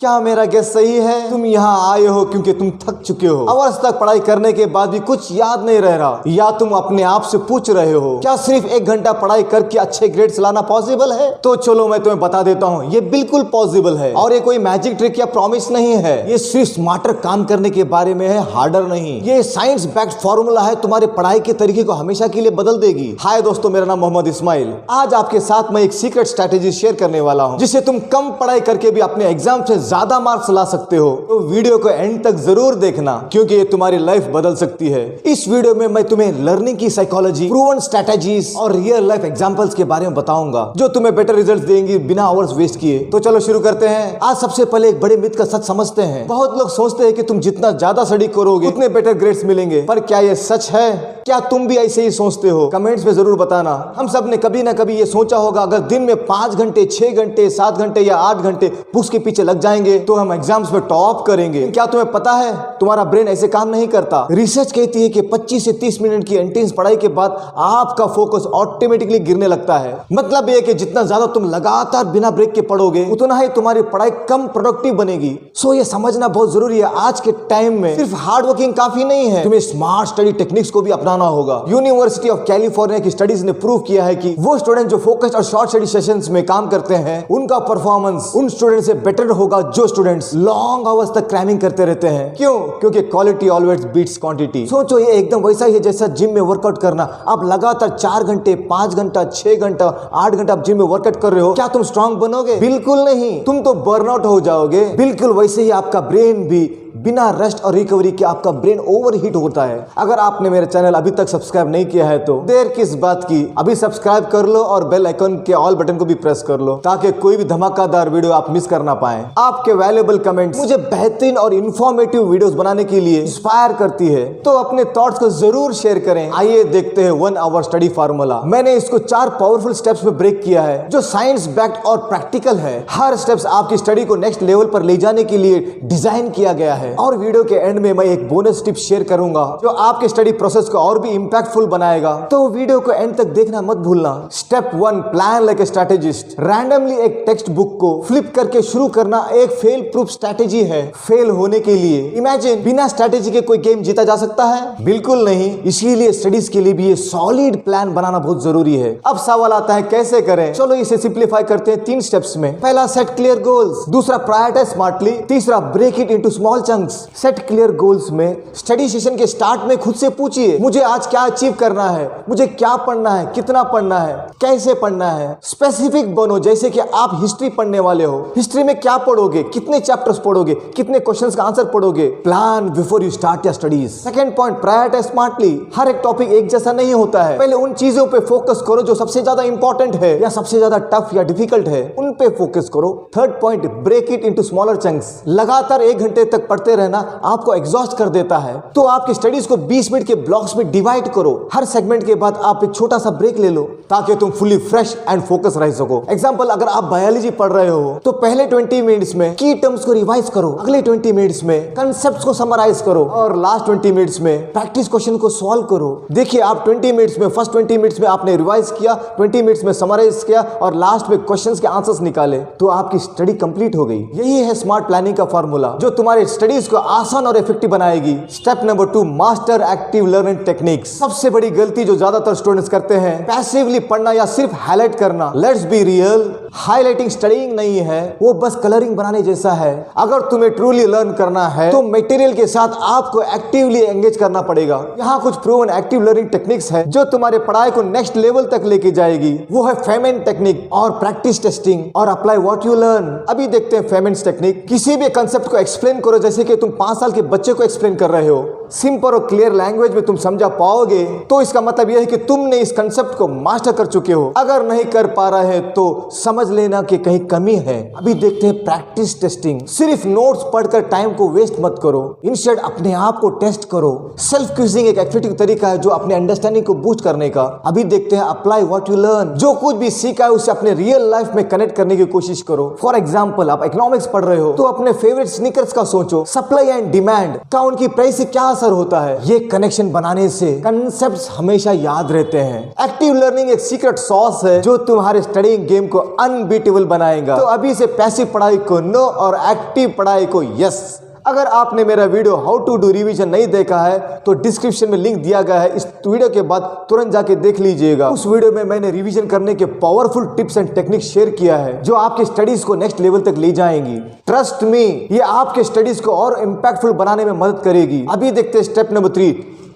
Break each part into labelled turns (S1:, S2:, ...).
S1: क्या मेरा गेस सही है? तुम यहाँ आए हो क्योंकि तुम थक चुके हो। आवर्स तक पढ़ाई करने के बाद भी कुछ याद नहीं रह रहा, या तुम अपने आप से पूछ रहे हो क्या सिर्फ 1 घंटा पढ़ाई करके अच्छे ग्रेड्स लाना पॉसिबल है? तो चलो मैं तुम्हें बता देता हूँ, ये बिल्कुल पॉसिबल है। और ये कोई मैजिक ट्रिक या प्रॉमिस नहीं है, ये सिर्फ स्मार्टर काम करने के बारे में है, हार्डर नहीं। ये साइंस बैक्ड फॉर्मूला है, तुम्हारे पढ़ाई के तरीके को हमेशा के लिए बदल देगी। हाय दोस्तों, मेरा नाम मोहम्मद इस्माइल। आज आपके साथ मैं एक सीक्रेट स्ट्रेटेजी शेयर करने वाला हूँ, जिससे तुम कम पढ़ाई करके भी अपने एग्जाम से ज्यादा मार्क्स ला सकते हो। तो वीडियो को एंड तक जरूर देखना, क्योंकि ये तुम्हारी लाइफ बदल सकती है। इस वीडियो में मैं तुम्हें लर्निंग की साइकोलॉजी, प्रूवन स्ट्रेटेजीज और रियल लाइफ एग्जांपल्स के बारे में बताऊंगा, जो तुम्हें बेटर रिजल्ट्स देंगी बिना आवर्स वेस्ट किए। तो चलो शुरू करते हैं। आज सबसे पहले एक बड़े मिथ का सच समझते हैं। बहुत लोग सोचते हैं कि तुम जितना ज्यादा स्टडी करोगे उतने बेटर ग्रेड्स मिलेंगे, पर क्या ये सच है? क्या तुम भी ऐसे ही सोचते हो? कमेंट्स में जरूर बताना। हम सब ने कभी ना कभी ये सोचा होगा, अगर दिन में 5 घंटे, 6 घंटे, 7 घंटे या 8 घंटे बुक्स के पीछे लग जाएंगे तो हम एग्जाम्स में टॉप करेंगे। क्या तुम्हें पता है, तुम्हारा ब्रेन ऐसे काम नहीं करता। रिसर्च कहती है कि 25 से 30 मिनट की इंटेंस पढ़ाई के बाद आपका फोकस ऑटोमेटिकली गिरने लगता है। मतलब ये कि जितना ज्यादा तुम लगातार बिना ब्रेक के पढ़ोगे, उतना ही तुम्हारी पढ़ाई कम प्रोडक्टिव बनेगी। सो ये समझना बहुत जरूरी है। आज के टाइम में सिर्फ हार्ड वर्किंग काफी नहीं है, तुम्हें स्मार्ट स्टडी टेक्निक्स को भी अपनाना होगा। यूनिवर्सिटी ऑफ कैलिफोर्निया की स्टडीज ने प्रूव किया है कि वो स्टूडेंट जो फोकस्ड और शॉर्ट स्टडी सेशंस में काम करते हैं, उनका परफॉर्मेंस उन स्टूडेंट से बेटर होगा जो स्टूडेंट्स लॉन्ग आवर्स तक क्रैमिंग करते रहते हैं। क्यों? क्योंकि क्वालिटी ऑलवेज बीट्स क्वांटिटी। सोचो, ये एकदम वैसा ही है जैसा जिम में वर्कआउट करना। आप लगातार 4 घंटे, 5 घंटा, 6 घंटा, 8 घंटा आप जिम में वर्कआउट कर रहे हो, क्या तुम स्ट्रांग बनोगे? बिल्कुल नहीं, तुम तो बर्नआउट हो जाओगे। बिल्कुल वैसे ही आपका ब्रेन भी बिना रेस्ट और रिकवरी के आपका ब्रेन ओवरहीट होता है। अगर आपने मेरे चैनल अभी तक सब्सक्राइब नहीं किया है तो देर किस बात की, अभी सब्सक्राइब कर लो और बेल आइकन के ऑल बटन को भी प्रेस कर लो, ताकि कोई भी धमाकेदार वीडियो आप मिस कर ना पाए। आपके वैल्यूएबल कमेंट्स मुझे बेहतरीन और इंफॉर्मेटिव वीडियोस बनाने के लिए इंस्पायर करती है। तो अपने थॉट्स को जरूर शेयर करें। आइए देखते हैं 1 आवर स्टडी फार्मूला। मैंने इसको 4 पावरफुल स्टेप्स में ब्रेक किया है, जो साइंस बैक्ड और प्रैक्टिकल है। हर स्टेप्स आपकी स्टडी को नेक्स्ट लेवल पर ले जाने के लिए डिजाइन किया गया है। और वीडियो के एंड में मैं एक बोनस टिप शेयर करूंगा, जो आपके स्टडी प्रोसेस को और भी इंपैक्टफुल बनाएगा। तो वीडियो को एंड तक देखना मत भूलना। Step 1, plan like a strategist. Randomly एक टेक्स्ट बुक को फ्लिप करके शुरू करना एक फेल प्रूफ स्ट्रैटेजी है। फेल होने के लिए इमेजिन, बिना स्ट्रैटेजी के कोई गेम जीता जा सकता है? बिल्कुल नहीं। इसीलिए स्टडीज के लिए भी ये सॉलिड प्लान बनाना बहुत जरूरी है। अब सवाल आता है, कैसे करें? चलो इसे सिंप्लीफाई करते हैं 3 स्टेप्स में। पहला, सेट क्लियर गोल्स। दूसरा, प्रायोरिटाइज स्मार्टली। तीसरा, break it into small chunks. Set clear goals में स्टडी सेशन के स्टार्ट में खुद से पूछिए, मुझे आज क्या अचीव करना है, मुझे क्या पढ़ना है, कितना पढ़ना है, कैसे पढ़ना है। स्पेसिफिक बनो, जैसे कि आप हिस्ट्री पढ़ने वाले हो। हिस्ट्री में क्या पढ़ोगे, कितने चैप्टर्स पढ़ोगे, कितने क्वेश्चंस का आंसर पढ़ोगे। Plan before you start your studies. Second point, prioritise smartly. हर एक टॉपिक एक जैसा नहीं होता है। पहले उन चीजों पे फोकस करो जो सबसे ज्यादा इंपॉर्टेंट है या सबसे ज्यादा टफ या डिफिकल्ट है, उन पे फोकस करो। Third point, break it into smaller chunks. लगातार 1 घंटे तक पढ़ते रहना आपको एग्जॉस्ट कर देता है, तो आपकी स्टडीज को 20 मिनट के ब्लॉक्स में डिवाइड करो। हर सेगमेंट के बाद आप एक छोटा सा ब्रेक ले लो, ताकि तुम फुली फ्रेश एंड फोकस रह सको। एग्जांपल, अगर आप बायोलॉजी पढ़ रहे हो तो पहले 20 मिनट्स में की टर्म्स को रिवाइज करो, अगले 20 मिनट्स में कंसेप्ट्स को समराइज करो, और लास्ट 20 मिनट्स में प्रैक्टिस क्वेश्चन को सॉल्व करो। देखिए, आप 20 मिनट्स में, फर्स्ट 20 मिनट्स में आपने रिवाइज किया, 20 मिनट्स में समराइज किया और लास्ट में क्वेश्चंस के आंसर्स निकाले, तो आपकी स्टडी कंप्लीट हो गई। यही है स्मार्ट प्लानिंग का फार्मूला, जो तुम्हारे स्टडीज को आसान और इफेक्टिव बनाएगी। Step number 2, master active learning techniques. सबसे बड़ी गलती जो ज्यादातर स्टूडेंट्स करते हैं, पैसिवली पढ़ना या सिर्फ हाईलाइट करना। Let's be real, highlighting studying नहीं है, वो बस कलरिंग बनाने जैसा है। अगर तुम्हें ट्रूली लर्न करना है तो मटेरियल के साथ आपको एक्टिवली एंगेज करना पड़ेगा। यहाँ कुछ प्रूवन एक्टिव लर्निंग टेक्निक्स है जो तुम्हारे पढ़ाई को नेक्स्ट लेवल तक लेके जाएगी। वो है फेमेंट टेक्निक और प्रैक्टिस टेस्टिंग और अप्लाई व्हाट यू लर्न। अभी देखते हैं फेमेंट टेक्निक। किसी भी कंसेप्ट को एक्सप्लेन करो जैसे कि तुम 5 साल के बच्चे को एक्सप्लेन कर रहे हो। सिंपल और क्लियर लैंग्वेज में तुम समझा पाओगे तो इसका मतलब यह है कि तुमने इस कंसेप्ट को मास्टर कर चुके हो। अगर नहीं कर पा रहे तो समझ लेना कि कहीं कमी है। अभी देखते हैं प्रैक्टिस टेस्टिंग। सिर्फ नोट्स पढ़कर टाइम को वेस्ट मत करो, इंस्टेड अपने आप को टेस्ट करो। सेल्फ क्विजिंग एक इफेक्टिव तरीका है जो अपने अंडरस्टैंडिंग को बूस्ट करने का। अभी देखते हैं अप्लाई व्हाट यू लर्न। जो कुछ भी सीखा है उसे अपने रियल लाइफ में कनेक्ट करने की कोशिश करो। फॉर एग्जाम्पल, आप इकोनॉमिक्स पढ़ रहे हो तो अपने फेवरेट स्नीकर्स का सोचो। सप्लाई एंड डिमांड का उनकी प्राइस से क्या असर होता है। ये कनेक्शन बनाने से कंसेप्ट्स हमेशा याद रहते हैं। एक्टिव लर्निंग एक सीक्रेट सॉस है जो तुम्हारे स्टडीइंग गेम को अनबीटेबल बनाएगा। तो अभी से पैसिव पढ़ाई को नो और एक्टिव पढ़ाई को यस। अगर आपने मेरा video how to do revision नहीं देखा है तो डिस्क्रिप्शन में लिंक दिया गया है, इस वीडियो के बाद तुरंत जाके देख लीजिएगा। उस वीडियो में मैंने रिवीजन करने के powerful tips and technique share किया है जो आपके स्टडीज को नेक्स्ट लेवल तक ले जाएंगी। ट्रस्ट मी, ये आपके स्टडीज को और इम्पैक्टफुल बनाने में मदद करेगी। अभी देखते हैं step number 3,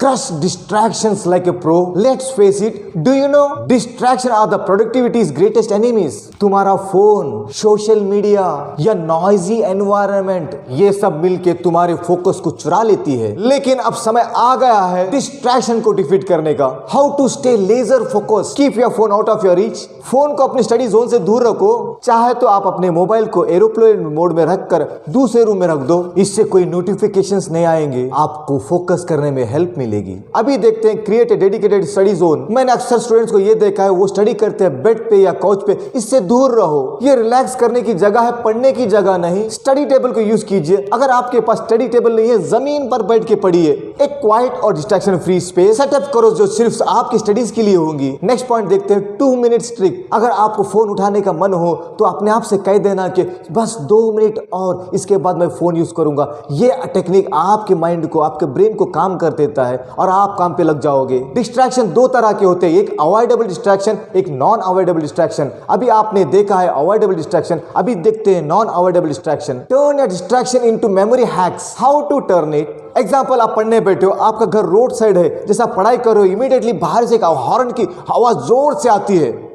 S1: crush distractions like a pro. Let's face it, do you know distraction are the productivity's greatest enemies? तुम्हारा फोन, सोशल मीडिया या नॉइजी एनवायरनमेंट, ये सब मिलके तुम्हारे फोकस को चुरा लेती है। लेकिन अब समय आ गया है डिस्ट्रैक्शन को डिफीट करने का। How to stay laser focus? Keep your phone out of your reach. Phone को अपनी स्टडी जोन से दूर रखो। चाहे तो आप अपने मोबाइल को एरोप्लेन मोड में रखकर दूसरे रूम में रख दो। इससे कोई नोटिफिकेशंस नहीं आएंगे, आपको फोकस करने में हेल्प मिलेगी। अभी देखते हैं create a dedicated study zone. मैंने अक्सर स्टूडेंट्स को ये देखा है, वो स्टडी करते हैं बेड पे या काउच पे। इससे दूर रहो। ये रिलैक्स करने की जगह है, पढ़ने की जगह नहीं। स्टडी टेबल को यूज कीजिए। अगर आपके पास स्टडी टेबल नहीं है, जमीन पर बैठ के पढ़िए। एक क्वाइट और डिस्ट्रैक्शन फ्री स्पेस सेटअप करो जो सिर्फ आपकी स्टडीज के लिए होंगी। नेक्स्ट पॉइंट देखते हैं 2 मिनट ट्रिक। अगर आपको फोन उठाने का मन हो तो अपने आप से कह देना कि बस 2 मिनट और इसके बाद मैं फोन यूज करूंगा। ये टेक्निक आपके माइंड को, आपके ब्रेन को काम कर देता है और आप काम पे लग जाओगे। डिस्ट्रैक्शन 2 तरह के होते हैं, एक अवॉइडेबल डिस्ट्रैक्शन, एक नॉन अवॉइडेबल डिस्ट्रैक्शन। अभी आपने देखा है अवॉइडेबल डिस्ट्रैक्शन, अभी देखते हैं non avoidable distraction. Turn a distraction into memory hacks. How to turn it? Example, आप पढ़ने बैठे हो, आपका घर रोड साइड है, जैसा पढ़ाई कर रहे हो, इमीडिएटली बाहर से एक हॉर्न की आवाज जोर से आती है,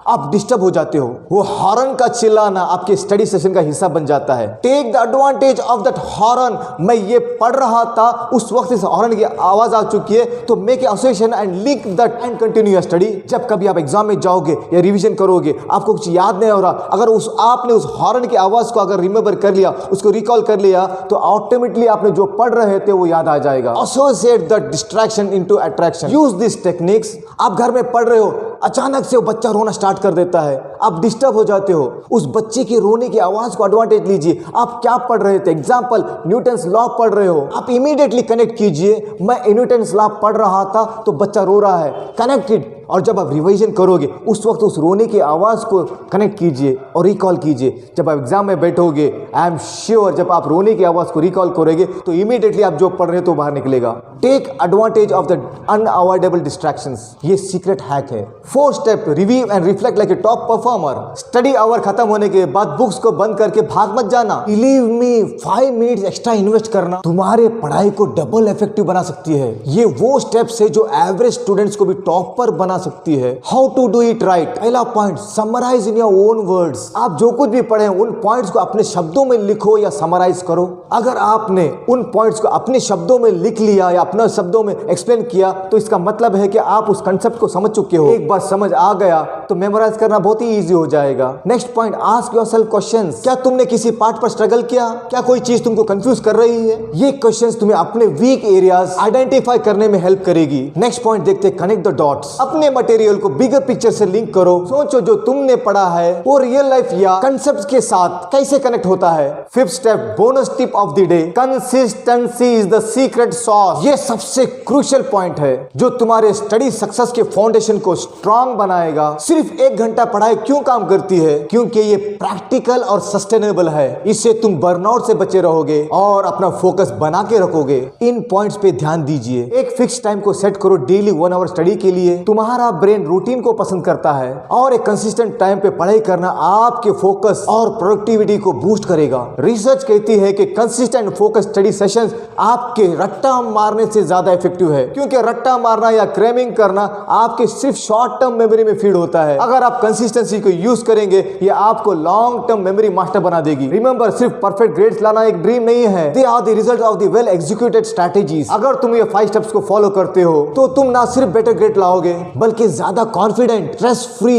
S1: आप डिस्टर्ब हो जाते हो। वो हॉर्न का चिल्लाना आपके स्टडी सेशन का हिस्सा बन जाता है। Take the advantage of that horn. मैं ये पढ़ रहा था, उस वक्त इस हॉर्न की आवाज आ चुकी है, तो make association and link that and continue your study. जब कभी आप एग्जाम में जाओगे या रिवीजन करोगे, आपको कुछ याद नहीं हो रहा, अगर आपने उस हॉर्न की आवाज को अगर रिमेंबर कर लिया, उसको रिकॉल कर लिया, तो ऑटोमेटिकली आपने जो पढ़ रहे थे वो याद आ जाएगा। Associate the distraction into attraction. Use this techniques. आप घर में पढ़ रहे हो, अचानक से वो बच्चा रोना स्टार्ट कर देता है, आप डिस्टर्ब हो जाते हो। उस बच्चे के रोने की आवाज को एडवांटेज लीजिए। आप क्या पढ़ रहे थे? एग्जांपल, न्यूटन्स लॉ पढ़ रहे हो, आप इमीडिएटली कनेक्ट कीजिए, मैं न्यूटन्स लॉ पढ़ रहा था तो बच्चा रो रहा है, कनेक्टेड। और जब आप रिवीजन करोगे उस वक्त उस रोने की आवाज को कनेक्ट कीजिए और रिकॉल कीजिए। जब आप एग्जाम में बैठोगे, आई एम श्योर जब आप रोने की आवाज को रिकॉल करोगे तो इमीडिएटली आप जो पढ़ रहे हो तो बाहर निकलेगा। Take advantage of the unavoidable distractions. ये सीक्रेट हैक है। 4 step, review and reflect like a top performer. Study hour खत्म होने के बाद बुक्स को बंद करके भाग मत जाना। Believe me, 5 minutes extra invest करना तुम्हारे पढ़ाई को डबल इफेक्टिव बना सकती है। ये वो स्टेप्स है जो एवरेज स्टूडेंट्स को भी टॉपर बना सकती है। How to do it right? पहला point, summarise in your own words. आप जो कुछ भी पढ़े उन पॉइंट्स को अपने शब्दों में लिखो या समराइज करो। अगर आपने उन पॉइंट्स को अपने शब्दों में लिख लिया या अपने शब्दों में एक्सप्लेन किया तो इसका मतलब है कि आप उस कंसेप्ट को समझ चुके हो। एक बार समझ आ गया तो मेमोराइज करना बहुत ही इजी हो जाएगा। Next point, ask yourself questions. क्या तुमने किसी पार्ट पर स्ट्रगल किया? क्या कोई चीज तुमको कंफ्यूज कर रही है? ये क्वेश्चंस तुम्हें अपने वीक एरियाज आइडेंटिफाई करने में हेल्प करेगी। नेक्स्ट पॉइंट देखते हैं, कनेक्ट द डॉट्स। अपने मटेरियल को बिगर पिक्चर से लिंक करो। सोचो जो तुमने पढ़ा है वो रियल लाइफ या कंसेप्ट्स के साथ कैसे कनेक्ट होता है। 5th step, bonus tip of the day, consistency is the secret sauce. ये सबसे क्रूशियल पॉइंट है जो तुम्हारे स्टडी सक्सेस के फाउंडेशन को स्ट्रांग बनाएगा। सिर्फ 1 घंटा पढ़ाई क्यों काम करती है? क्योंकि ये प्रैक्टिकल और सस्टेनेबल है। इससे तुम बर्नआउट से बचे रहोगे और अपना फोकस बना के रखोगे। इन पॉइंट्स पे ध्यान दीजिए। एक फिक्स टाइम को सेट करो डेली 1 आवर स्टडी के लिए। तुम्हारा ब्रेन रूटीन को पसंद करता है और एक कंसिस्टेंट टाइम पे पढ़ाई करना आपके फोकस और प्रोडक्टिविटी को बूस्ट करेगा। रिसर्च कहती है कि कंसिस्टेंट फोकस स्टडी सेशंस आपके रट्टा मारने से ज्यादा इफेक्टिव है, क्योंकि रट्टा मारना या क्रैमिंग करना आपके सिर्फ शॉर्ट टर्म मेमोरी में फीड होता है। अगर आप कंसिस्टेंसी को यूज करेंगे ये आपको लॉन्ग टर्म मेमोरी मास्टर बना देगी। रिमेंबर, सिर्फ परफेक्ट ग्रेड्स लाना एक ड्रीम नहीं है, they are the result of the well executed strategies. अगर तुम ये 5 स्टेप्स को फॉलो करते हो तो तुम ना सिर्फ बेटर ग्रेड लाओगे बल्कि ज्यादा confident, stress free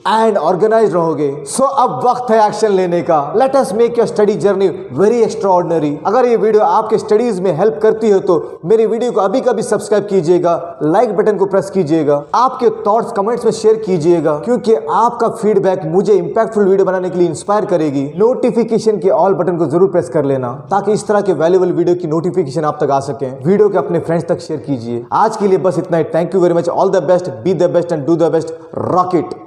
S1: and organize रहोगे। सो अब वक्त है एक्शन लेने का। Let us make your study journey very extraordinary. अगर ये वीडियो आपके स्टडीज में हेल्प करती हो तो मेरी वीडियो को अभी कभी सब्सक्राइब कीजिएगा, लाइक बटन को प्रेस कीजिएगा, आपके थॉट्स कमेंट्स में शेयर कीजिएगा, क्योंकि आपका फीडबैक मुझे इंपैक्टफुल वीडियो बनाने के लिए इंस्पायर करेगी। नोटिफिकेशन के ऑल बटन को जरूर प्रेस कर लेना ताकि इस तरह के वैल्यूएबल वीडियो की नोटिफिकेशन आप तक आ सके। वीडियो के अपने फ्रेंड्स तक शेयर कीजिए। आज के लिए बस इतना ही। Thank you very much. All the best, be the best and do the best. Rocket.